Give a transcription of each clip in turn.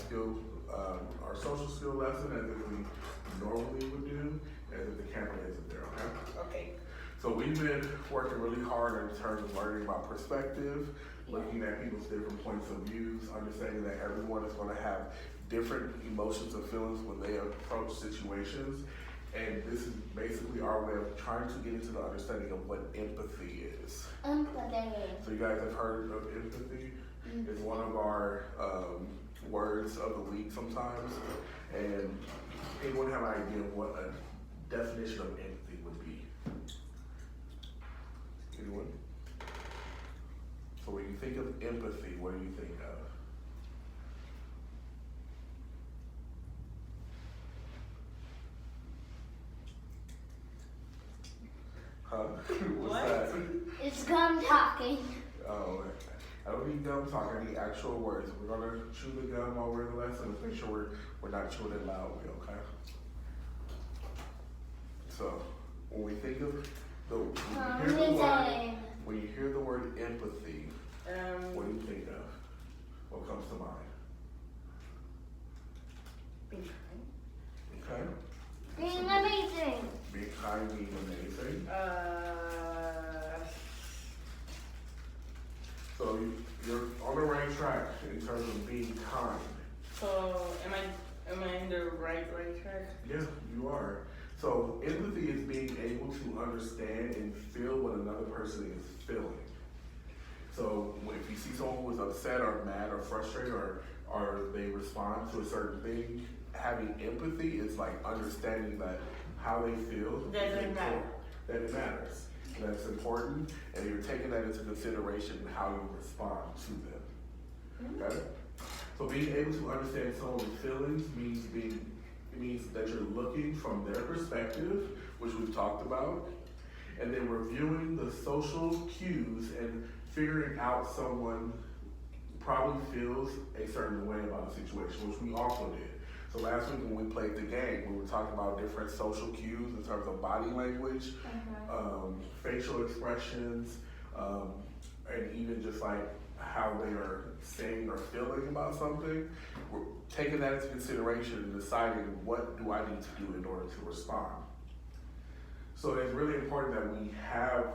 our social skill lesson as if we normally would do, as if the camera isn't there, okay? Okay. So we've been working really hard in terms of learning about perspective, looking at people's different points of views, understanding that everyone is gonna have different emotions and feelings when they approach situations. And this is basically our way of trying to get into the understanding of what empathy is. Empathy. So you guys have heard of empathy? It's one of our words of the week sometimes. And anyone have an idea of what a definition of empathy would be? Anyone? So when you think of empathy, what do you think of? Huh? What's What? that? It's gum talking. Oh, I don't need gum talk. I need actual words. We're gonna chew the gum while we're in the lesson. Let's make sure we're not chewing it loudly, okay? So when we think of when you hear the word empathy, what do you think of? What comes to mind? Being kind. Okay. Being amazing. Being kind, being amazing. So you're on the right track in terms of being kind. So am I in the right track? Yeah, you are. So empathy is being able to understand and feel what another person is feeling. So if you see someone who is upset or mad or frustrated or they respond to a certain thing, having empathy is like understanding that how they feel That it matters. that it matters. That's important, and you're taking that into consideration in how you respond to them. Okay? So being able to understand someone's feelings means that you're looking from their perspective, which we've talked about, and then reviewing the social cues and figuring out someone probably feels a certain way about a situation, which we also did. So last week when we played the game, we were talking about different social cues in terms of body language, facial expressions, and even just like how they are saying or feeling about something. We're taking that into consideration and deciding what do I need to do in order to respond. So it's really important that we have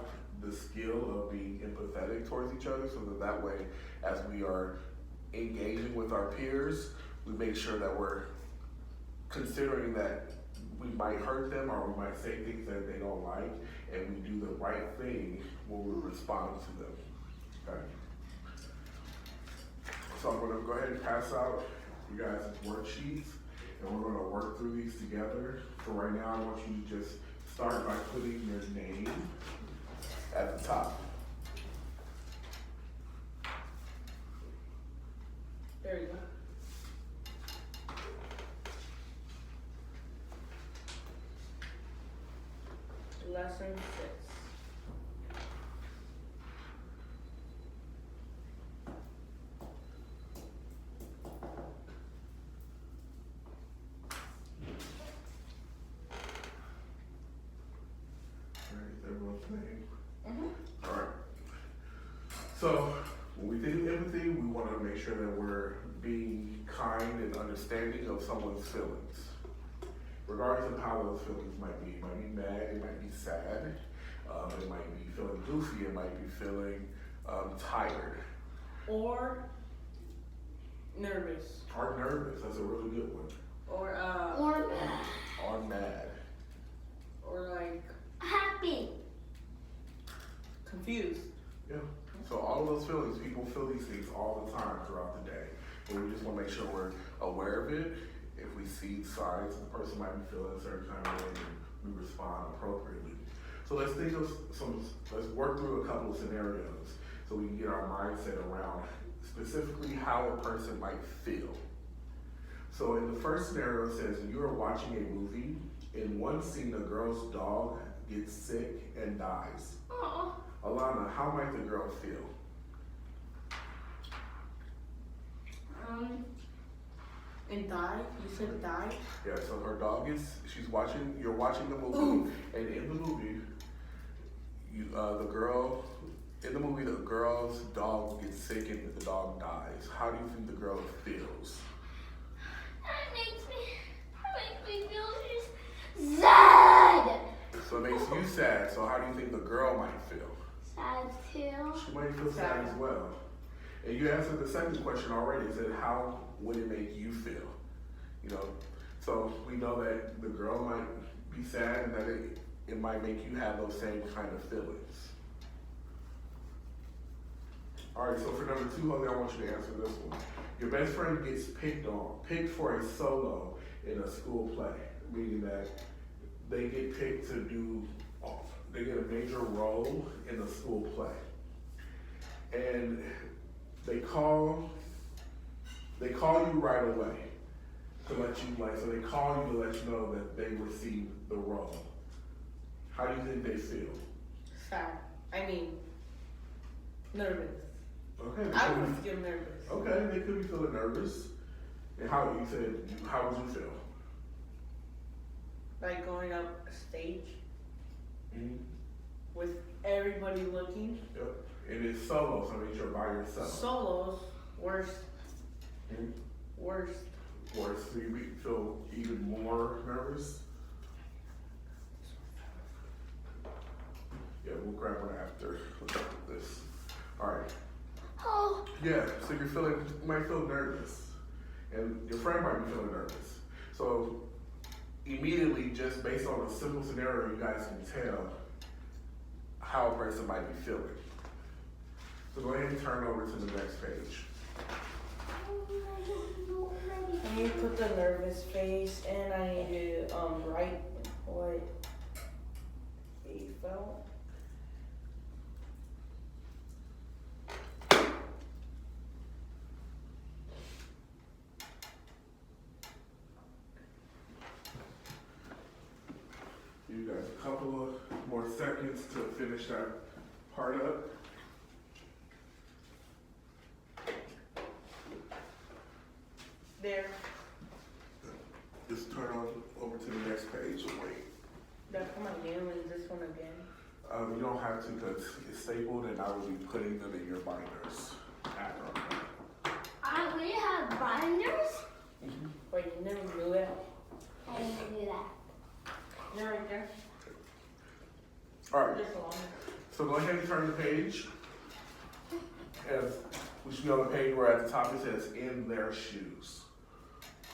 the skill of being empathetic towards each other so that way, as we are engaging with our peers, we make sure that we're considering that we might hurt them or we might say things that they don't like, and we do the right thing when we respond to them. Okay? So I'm gonna go ahead and pass out you guys worksheets, and we're gonna work through these together. For right now, I want you to just start by putting your name at the top. There you go. Lesson 6. Everyone's name. All right. So when we think of empathy, we want to make sure that we're being kind and understanding of someone's feelings, regardless of how those feelings might be. It might be mad, it might be sad, it might be feeling goofy, it might be feeling tired. Or nervous. Or nervous, that's a really good one. Or Or mad. or like happy. confused. Yeah. So all of those feelings, people feel these things all the time throughout the day. But we just want to make sure we're aware of it. If we see signs that the person might be feeling a certain kind of way, we respond appropriately. So let's let's work through a couple of scenarios so we can get our mindset around specifically how a person might feel. So in the first scenario, it says you are watching a movie. In one scene, a girl's dog gets sick and dies. Oh. Alana, how might the girl feel? And die? You said die? Yeah, so her dog you're watching the movie, and in the movie, the girl's dog gets sick and the dog dies. How do you think the girl feels? That makes me feel sad. So it makes you sad. So how do you think the girl might feel? Sad too. She might feel sad as well. And you answered the second question already. It said, how would it make you feel? You know, so we know that the girl might be sad and that it might make you have those same kind of feelings. All right, so for number 2, Holly, I want you to answer this one. Your best friend gets picked for a solo in a school play, meaning that they get picked to they get a major role in a school play. And they call you right away to let you, so they call you to let you know that they received the role. How do you think they feel? Sad. I mean, nervous. Okay. I would feel nervous. Okay, they could be feeling nervous. And how would you feel? Like going up stage Mm-hmm. with everybody looking. Yep. And it's solo, so it means you're by yourself. Solos, worst. Mhm. Worst. Or so you feel even more nervous? Yeah, we'll grab one after this. Alright. Oh, Yeah, so you might feel nervous. And your friend might be feeling nervous. So immediately, just based on a simple scenario, you guys can tell how a person might be feeling. So go ahead and turn over to the next page. I need to put the nervous face, and I need to write what he felt. You got a couple of more seconds to finish that part up. There. Just turn on over to the next page and wait. That's my name is this one again. You don't have to because it's stapled and I will be putting them in your binders after. we have binders? Wait, you never knew it? I didn't do that. They're right there. Alright, Just along. so go ahead and turn the page. As we should be on the page where at the top it says in their shoes.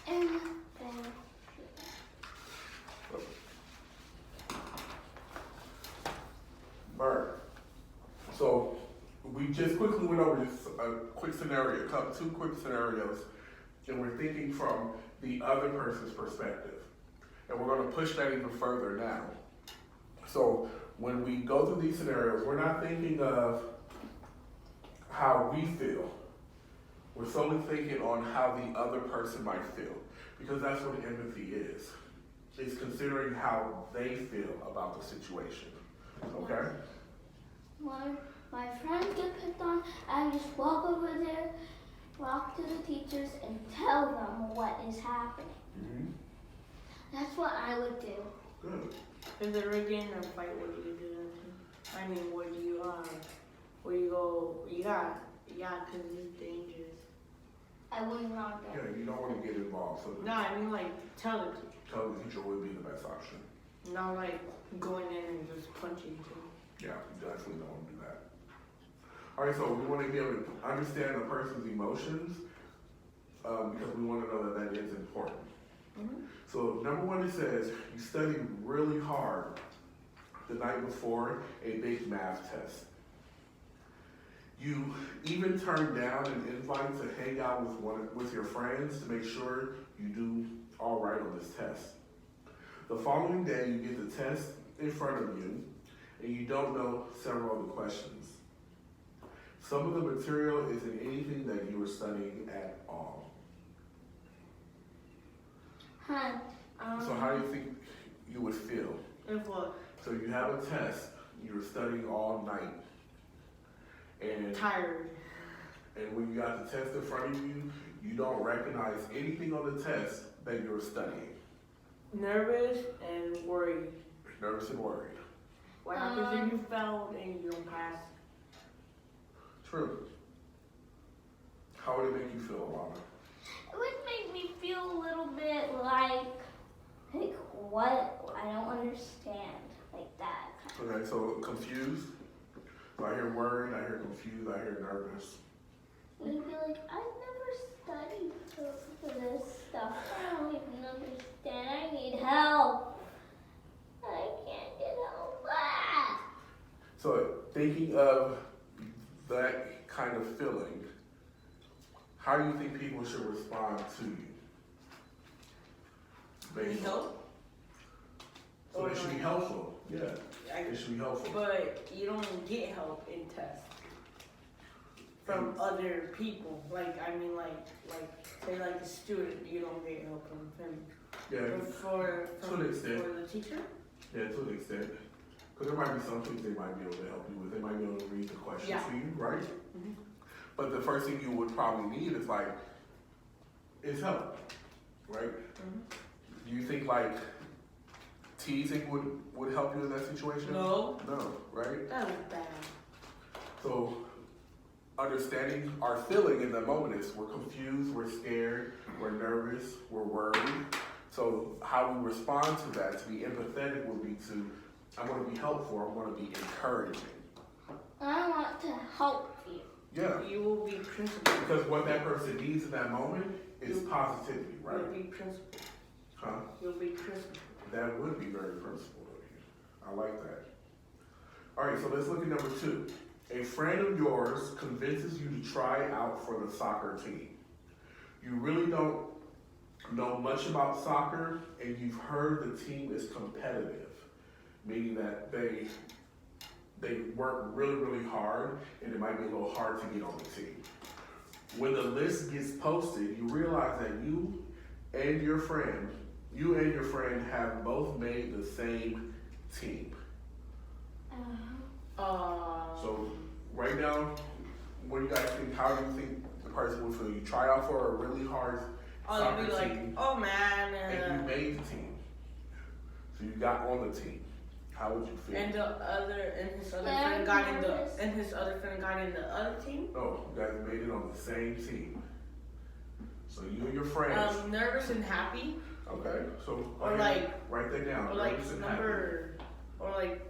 And then Alright. So we just quickly went over this quick scenario, two quick scenarios, and we're thinking from the other person's perspective. And we're going to push that even further now. So when we go through these scenarios, we're not thinking of how we feel. We're solely thinking on how the other person might feel, because that's what empathy is. It's considering how they feel about the situation. Okay? when my friends get picked on, I just walk over there, walk to the teachers, and tell them what is happening. Mm-hmm. That's what I would do. Good. If they're getting in a fight, what do you do then? I mean, where do you go? Yeah, because it's dangerous. I wouldn't want Yeah, them. you don't want to get involved, so No, I mean like tell the teacher, tell the teacher would be the best option. not like going in and just punching too. Yeah, you definitely don't want to do that. All right, so we want to be able to understand the person's emotions because we want to know that that is important. Mm-hmm. So number one, it says you studied really hard the night before a big math test. You even turned down an invite to hang out with your friends to make sure you do all right on this test. The following day, you get the test in front of you, and you don't know several of the questions. Some of the material isn't anything that you were studying at all. Huh. So how do you think you would feel? If what? So you have a test, you're studying all night, and Tired. when you got the test in front of you, you don't recognize anything on the test that you're studying. Nervous and worried. Nervous and worried. What happens if you failed and you don't pass? True. How would it make you feel, Alana? It would make me feel a little what? I don't understand. Like that. Okay, so confused. So I hear worried, I hear confused, I hear nervous. You'd be like, I've never studied for this stuff. I don't even understand. I need help. I can't get help. Ah! So thinking of that kind of feeling, how do you think people should respond to you? Need help? So it should be helpful. Yeah, it should be helpful. But you don't get help in tests from other people. Like say like a student, you don't get help from him. Yeah, For to an extent. the teacher? Yeah, to an extent. Because there might be some things they might be able to help you with. They might be able to read the question to you, right? Mhm. But the first thing you would probably need is help, right? Do you think teasing would help you in that situation? No. No, right? That was bad. So understanding our feeling in that moment is we're confused, we're scared, we're nervous, we're worried. So how we respond to that, to be empathetic, would be I want to be helpful, I want to be encouraging. I want to help you. Yeah, You will be principled. because what that person needs in that moment is positivity, right? You'll be principled. Huh? You'll be principled. That would be very principled of you. I like that. All right, so let's look at number 2. A friend of yours convinces you to try out for the soccer team. You really don't know much about soccer, and you've heard the team is competitive, meaning that they work really, really hard, and it might be a little hard to get on the team. When the list gets posted, you realize that you and your friend have both made the same team. So right now, what do you guys think? How do you think the person would feel? You try out for a really hard soccer They'll be like, team, oh man. and you made the team. So you got on the team. How would you feel? And his other Yeah, friend got in nervous. his other friend got in the other team. No, you guys made it on the same team. So you and your friends. Nervous and happy, Okay, so or write that down. or like Nervous and happy. or like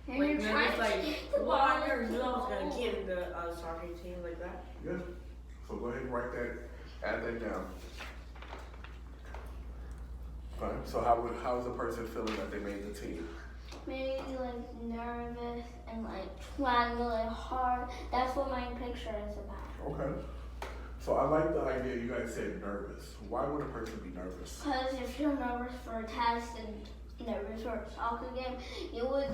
And like you're trying nervous, to like get the well, ball I never into knew I was the gonna goal. get in the soccer team like that. Yeah. So go ahead and write that. Add that down. Okay. So how is the person feeling that they made the team? Maybe like nervous and like trying really hard. That's what my picture is about. Okay. So I like the idea you guys said nervous. Why would a person be nervous? Because if you're nervous for a test and nervous for a soccer game, you would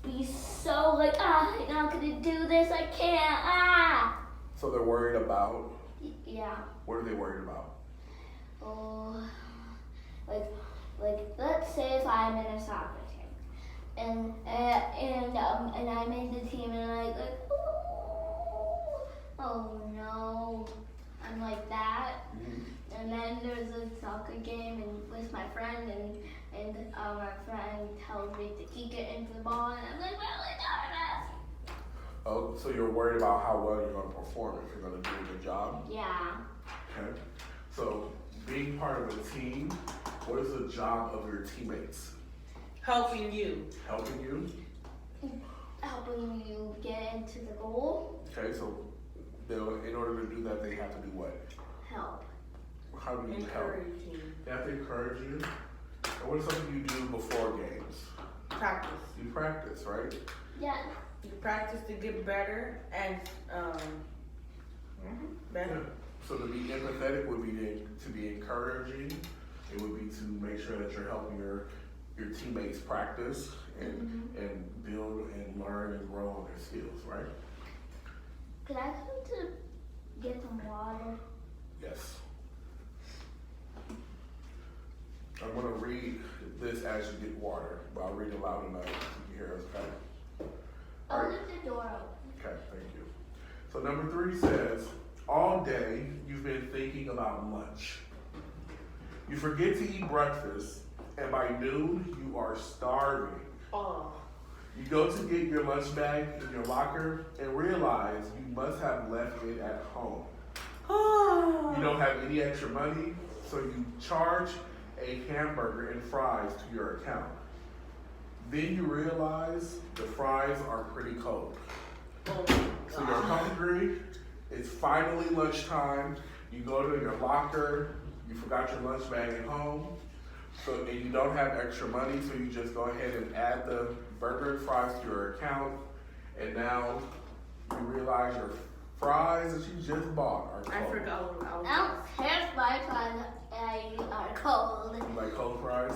be so like, I'm not gonna do this, I can't, So they're worried about. Yeah. What are they worried about? Oh, like let's say if I'm in a soccer team, and I made the team, and I like, oh no, I'm like that. And then there's a soccer game and with my friend, and my friend tells me to kick it into the ball, and I'm like really nervous. Oh, so you're worried about how well you're going to perform if you're going to do a good job? Yeah. Okay. So being part of a team, what is the job of your teammates? Helping you. Helping you? Helping you get into the goal. Okay, so in order to do that, they have to do what? Help. How do you help? Encouraging. They have to encourage you. And what is something you do before games? Practice. You practice, right? Yeah. You practice to get better and better. So to be empathetic would be to be encouraging. It would be to make sure that you're helping your teammates practice and build and learn and grow on their skills, right? Could I come to get some water? Yes. I'm going to read this as you get water, but I'll read it loud enough so you can hear us, okay? All I'll right. leave the door open. Okay, thank you. So number 3 says, all day you've been thinking about lunch. You forget to eat breakfast, and by noon you are starving. Oh. You go to get your lunch bag in your locker and realize you must have left it at home. You don't have any extra money, so you charge a hamburger and fries to your account. Then you realize the fries are pretty cold. Oh, So you're hungry, it's finally lunchtime, you go to your locker, you forgot your lunch bag at home, and you don't have extra money, so you just go ahead and add the burger and fries to your account, and now you realize your fries that you just bought are cold. I forgot what I was. I don't care if my fries are cold. You like cold fries?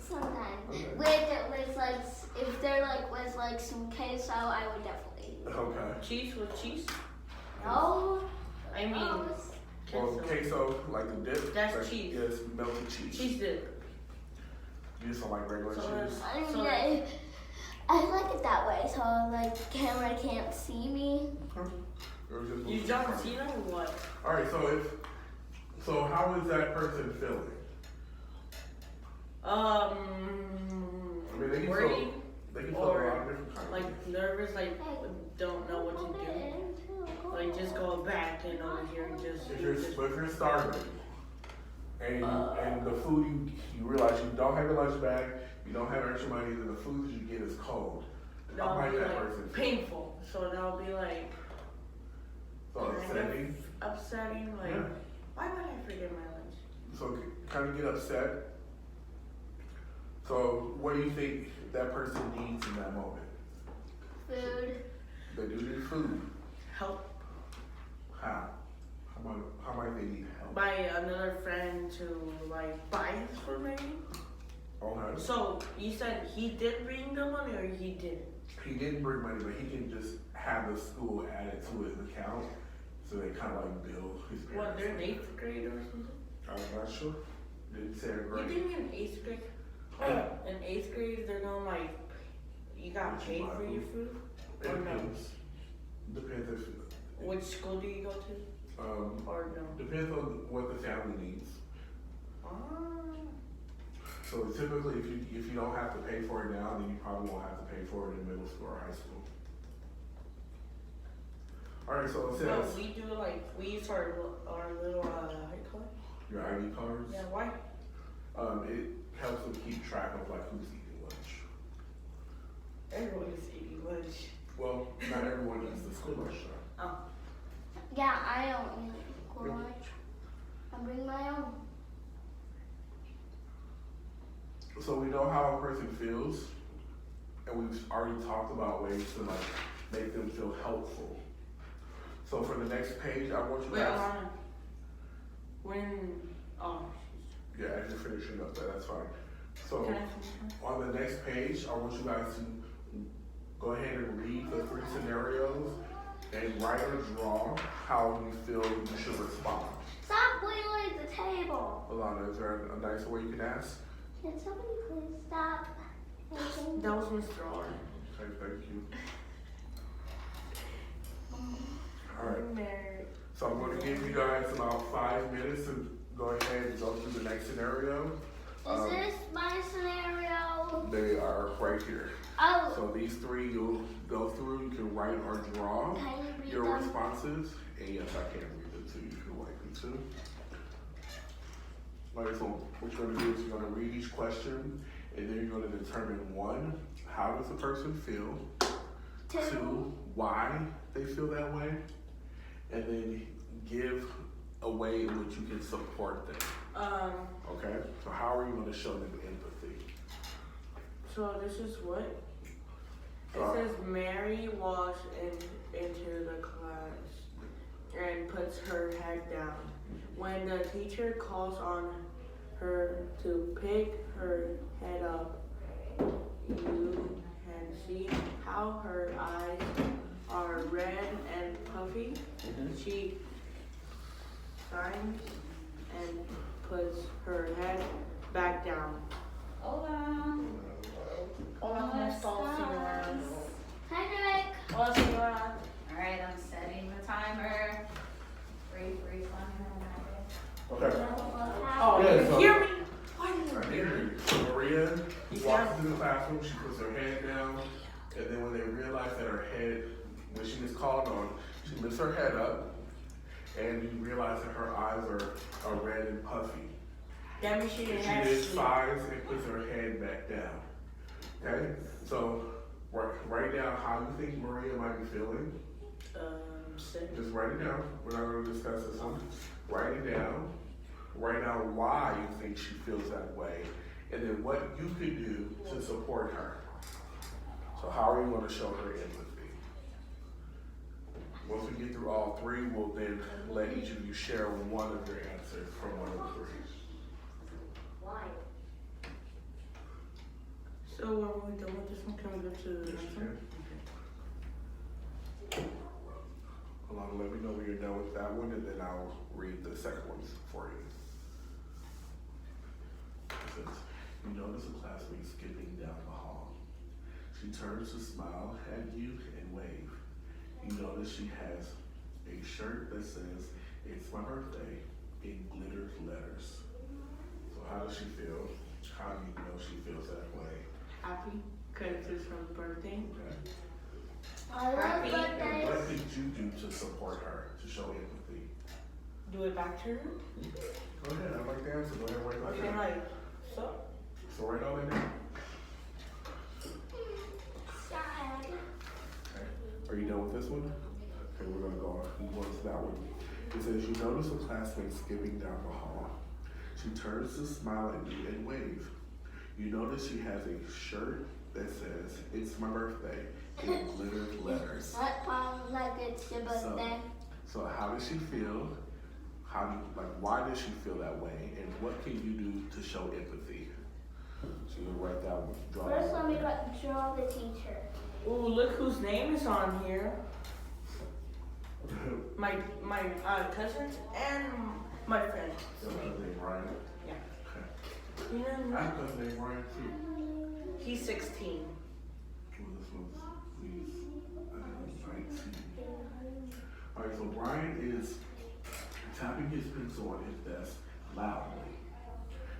Sometimes. Okay. With like, if they're like with like some queso, I would definitely. Okay. Cheese with cheese? No. I mean, Well, queso. queso, like the dip. That's like, cheese. Yes, melted cheese. Cheese dip. You just don't like regular So cheese? I mean, So- I like it that way, so like camera can't see me. Okay. Or just You looking don't funny? see them or what? All right, so how is that person feeling? I mean, they can Worried, feel a lot or of different kinds. like nervous, like don't know what to do. Like just go back and over here and just. But if you're starving and the food you realize you don't have your lunch bag, you don't have extra money, then the food that you get is cold. How That'll might be that like person feel? painful. So that'll be like So kind of upsetting. upsetting. Like Yeah. why would I forget my lunch? So kind of get upset. So what do you think that person needs in that moment? Food. They do need food. Help How? How might they need help? by another friend to like buy it for me. Okay. So you said he did bring the money or he didn't? He didn't bring money, but he can just have the school added to his account, so they kind of like bill his parents. What, they're in 8th grade or something? I'm not sure. Didn't say a You grade. think in 8th grade? In 8th grade, they're gonna like, you got What you paid buy for your food? It Or no? depends. Depends if Which school do you go to? Or no? depends on what the family needs. Ah. So typically, if you don't have to pay for it now, then you probably won't have to pay for it in middle school or high school. All right, so it No, says we do like, we use our little, how do you call it? your ID cards. Yeah, why? It helps them keep track of like who's eating lunch. Everyone is eating lunch. Well, not everyone eats the school lunch though. Oh. Yeah, I don't eat school lunch. I bring my own. So we know how a person feels, and we've already talked about ways to like make them feel helpful. So for the next page, I want you Wait, guys. when, oh, Yeah, as you're finishing up, that's fine. So can I finish? on the next page, I want you guys to go ahead and read the 3 scenarios and write or draw how you feel you should respond. Stop wheeling the table. Alana, is there a nicer way you can ask? Can somebody please stop? That was Mr. R. Okay, thank you. All right. I'm married. So I'm going to give you guys about 5 minutes to go ahead and go through the next scenario. Is this my scenario? They are right here. Oh, So these 3 you'll go through. You can write or draw can you read your them? responses. And yes, I can read them to you if you'd like me to. Alright, so what you're going to do is you're going to read each question, and then you're going to determine 1, how does the person feel? 2, why they feel that way? And then give a way in which you can support them. Okay? So how are you going to show them empathy? So this is what? It So- says Mary walks into the class and puts her head down. When the teacher calls on her to pick her head up, you can see how her eyes are red and puffy. She signs and puts her head back down. Hola. Hola, ¿cómo estás, señora? Hi, Drake. Hola, señora. Alright, I'm setting the timer. Brief on Okay. Oh, Yeah, you so- hear me? Why I didn't hear you hear me? you. So Maria You walks sound- into the classroom, she puts her head down, and then when they realize that her head, when she gets called on, she lifts her head up, and you realize that her eyes are red and puffy. That means she didn't She have did sleep. sighs and puts her head back down. Okay? So, right now, how do you think Maria might be feeling? Sick. Just write it down. We're not going to discuss this one. Write it down. Write down why you think she feels that way. And then what you could do to support her. So how are you going to show her empathy? Once we get through all three, we'll then let each of you share one of your answers from one of the three. So when we're done with this one, can we go to the Yes, next you one? can. Hold on, let me know when you're done with that one, and then I'll read the second ones for you. It says, you notice a classmate skipping down the hall. She turns to smile at you and wave. You notice she has a shirt that says, "It's my birthday," in glitter letters. So how does she feel? How do you know she feels that way? Happy, because it's her birthday. Okay. I love Happy. And what birthdays. did you do to support her, to show empathy? Do it back to her. Go ahead, I'd like to answer. Go ahead and write Or that you can down. like, so? So write all that down. Sad. Okay. Are you done with this one? Okay, we're gonna go on. Move on to that one. It says, you notice a classmate skipping down the hall. She turns to smile at you and wave. You notice she has a shirt that says, "It's my birthday," in glitter letters. That sounds like it's your birthday. So how does she feel? How do you, why does she feel that way? And what can you do to show empathy? So you write that one. Draw First, that let one me down. draw the teacher. Ooh, look whose name is on here. My cousins and my friend. Your cousin named Ryan. Yeah. Okay. You I know, have a cousin named Ryan too. he's 16. Well, this one's please. 19. Alright, so Brian is tapping his pencil on his desk loudly.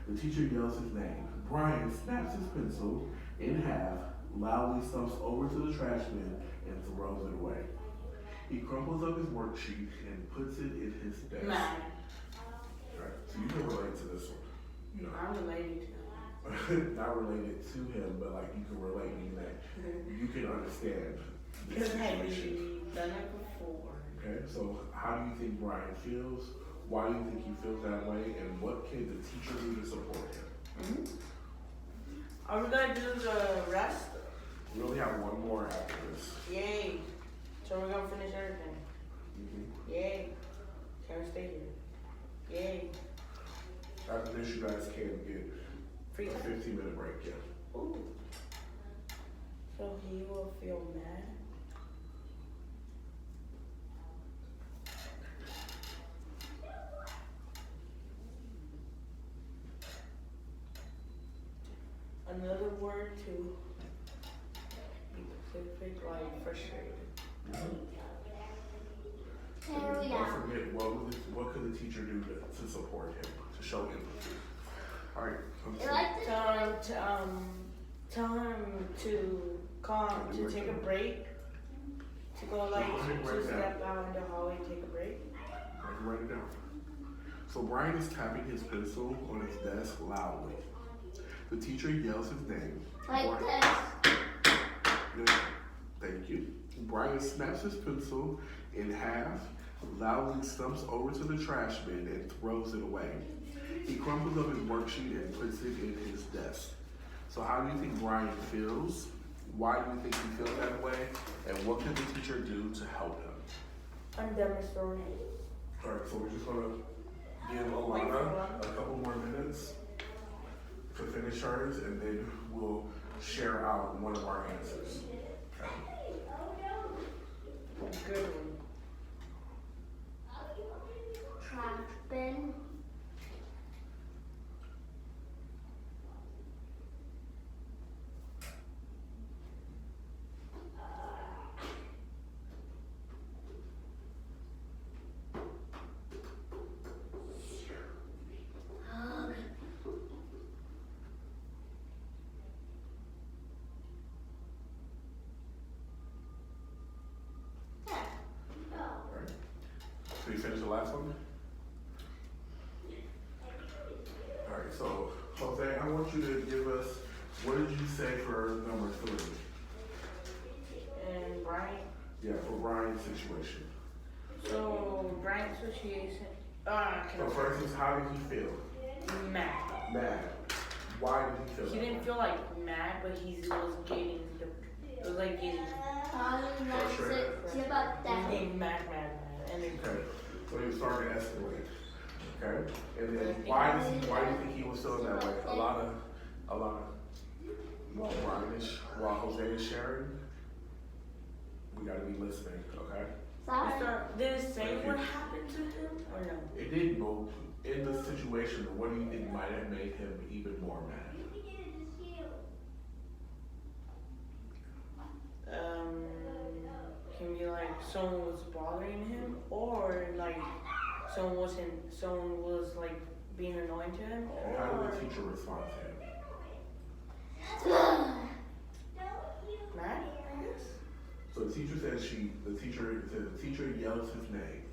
The teacher yells his name. Brian snaps his pencil in half, loudly stumps over to the trash bin, and throws it away. He crumples up his worksheet and puts it in his desk. Mad. Right, so you can relate to this one. You know, I'm related not related to him, but like you can relate, meaning that to him. you can understand the Because I've situation. done it before. Okay, so how do you think Brian feels? Why do you think he feels that way? And what can the teacher do to support him? Are we gonna do the rest? We only have one more after this. Yay. So we're gonna finish everything. Mm-hmm. Yay. Can we stay here? Yay. After this, you guys can get Free a time. 15-minute break, yeah. Ooh. So he will feel mad. Another word to be specific, like frustrated. There we Don't go. forget, what could the teacher do to support him, to show empathy? All right, come You like this? Tell him to calm, to take a break, to go like to step out in the hallway, take a break. I can write it down. So Brian is tapping his pencil on his desk loudly. The teacher yells his name. Like Brian- this. Good. Thank you. Brian snaps his pencil in half, loudly stumps over to the trash bin and throws it away. He crumples up his worksheet and puts it in his desk. So how do you think Brian feels? Why do you think he feels that way? And what can the teacher do to help him? I'm done my story. All right, so we're just gonna give Alana a couple more minutes to finish hers, and then we'll share out one of our answers. Good one. Trash bin. All right. So you finished the last one? All right, so want you to give us, what did you say for number 3? And Brian. Yeah, for Brian's situation. So Brian's situation. So first is, how did he feel? Mad. Mad. Why did he feel He that didn't way? feel like mad, but he was getting it was like getting about that. getting mad, and then Okay, so he was starting to escalate. Okay, and then why do you think he was feeling that way? A lot of, while Brian is, while Jose is sharing, we gotta be listening, okay? Sorry. Did it say what happened to him or no? It didn't, but in the situation, what do you think might have made him even more mad? Can be like someone was bothering him, or like someone was like being annoying to him, And how or did the teacher respond to him? mad, I guess. So the teacher said the teacher yells his name.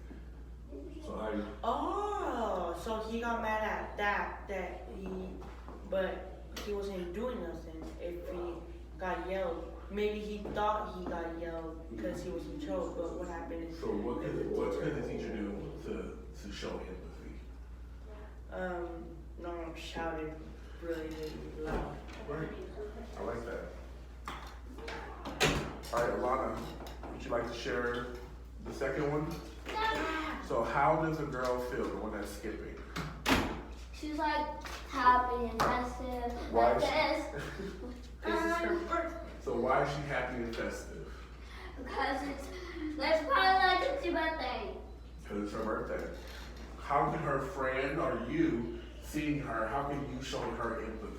So how you, Oh, so he got mad at but he wasn't doing nothing. If he got yelled, maybe he thought he got yelled because he was in trouble. But what happened is, so what could the teacher do to show empathy? no one shouted really loud. Right. I like that. All right, Alana, would you like to share the second one? So how does a girl feel, the one that's skipping? She's like happy and festive. Why Like is this. This is her birthday. So why is she happy and festive? Because that's probably like it's your birthday. Because it's her birthday. How can her friend or you, seeing her, how can you show her empathy?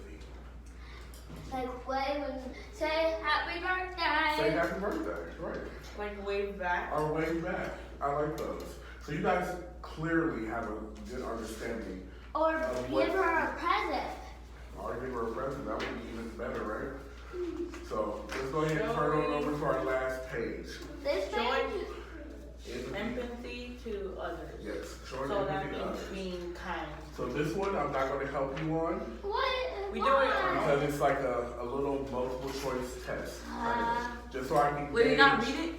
Like wave and say happy birthday. Say happy birthday, right. Like wave back. Or wave back. I like those. So you guys clearly have a good understanding. Or what- give her a present. Or give her a present, that would be even better, right? So let's go ahead and turn on over to our last page. This Showing thing. empathy to others. Yes, showing So that empathy to means others. being kind. So this one I'm not going to help you on What? We do it Why? because it's like a little multiple choice test. Right? Just so I can Will you not gauge read it?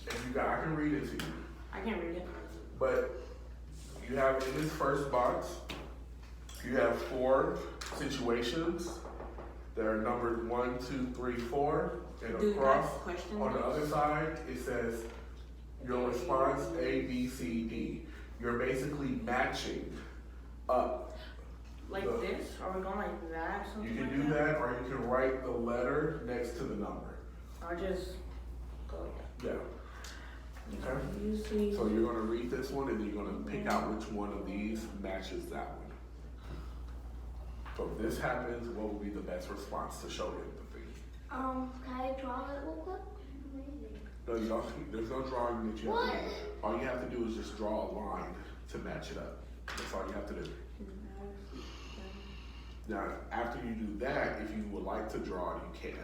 if you got, I can read it to you. I can't read it. But you have in this first box, you have 4 situations. They're numbered 1, 2, 3, 4, and Do you across have questions? on the other side it says your response A, B, C, D. You're basically matching up. Like The- this? Are we going like that? Something You can like do that, or you can write the letter next to the number. I'll just go like Yeah. that. Okay. You see. So you're gonna read this one, and then you're gonna pick out which one of these matches that one. So if this happens, what will be the best response to show empathy? Can I draw it real quick? No, you don't. There's no drawing that you have to do. What? All you have to do is just draw a line to match it up. That's all you have to do. Now, after you do that, if you would like to draw, you can.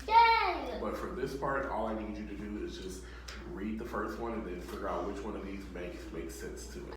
Yay! But for this part, all I need you to do is just read the first one and then figure out which one of these makes sense to it.